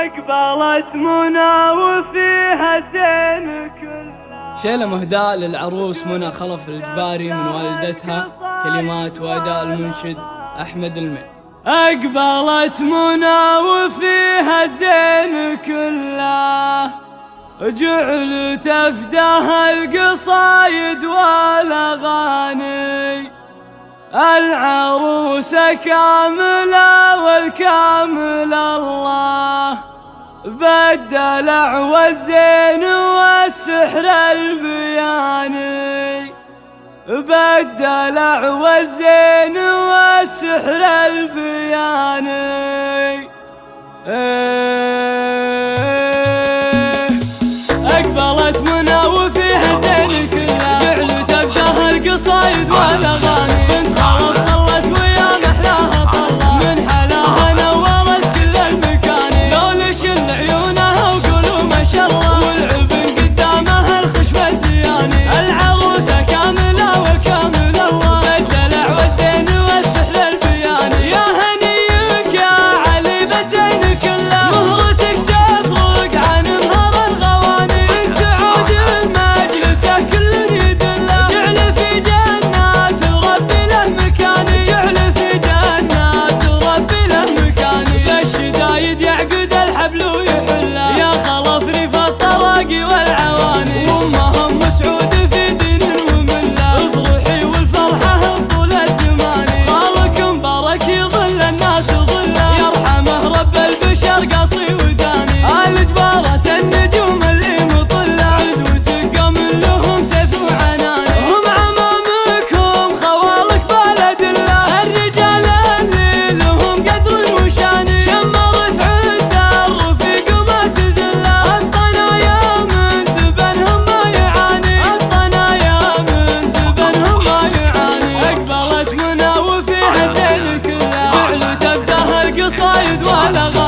أقبلت منى وفيها زين كلها. شيلة مهداة للعروس منى خلف الجباري من والدتها، كلمات وأداء المنشد أحمد المي. أقبلت منى وفيها زين كلها، جعل تفداها القصايد والأغاني. العروسة كاملة والكامل الله، بالدلع والزين والسحر البياني. بالدلع والزين والسحر البياني. أقبلت منى وفيها زين كلها، جعل تفداها القصايد والأغاني. بنت خالد طلت ويا محلاها طلة، من حلاها نورت كل المكان. لولش عيونها وقولوا ما شاء الله، والعبن قدامها الخشبة الزياني. العروسة كاملة والكامل الله، بالدلع والزين والسحر البياني. يا هنيك يا علي بالزين كله، مهرتك تفرق عن مهر الغواني. انت عود المجلسة كل يدله، جعل في جنات ربي له مكاني. جعل في جنات ربي له مكاني. بالشدايد يعقد الحبل ويحله، يا خلف ريف الطواقي والعواني. وامهم مسعود في دين ومله، افرحي والفرحة طول الزمان. خالكم برك يظل الناس ظله، يرحمه رب البشر قاصي وداني. الجبارة النجوم اللي مطلة، عزوتك من لهم سيف وعناني. هم عمامكم خوالك بلد الله، الرجال اللي لهم قدر وشاني. شمرت عد الرفيق وما تذله، الطنايا من زبنهم ما يعاني. الطنايا من زبنهم ما يعاني. أقبلت منى وفيها زين كلها، جعل تفداها القصايد والأغاني.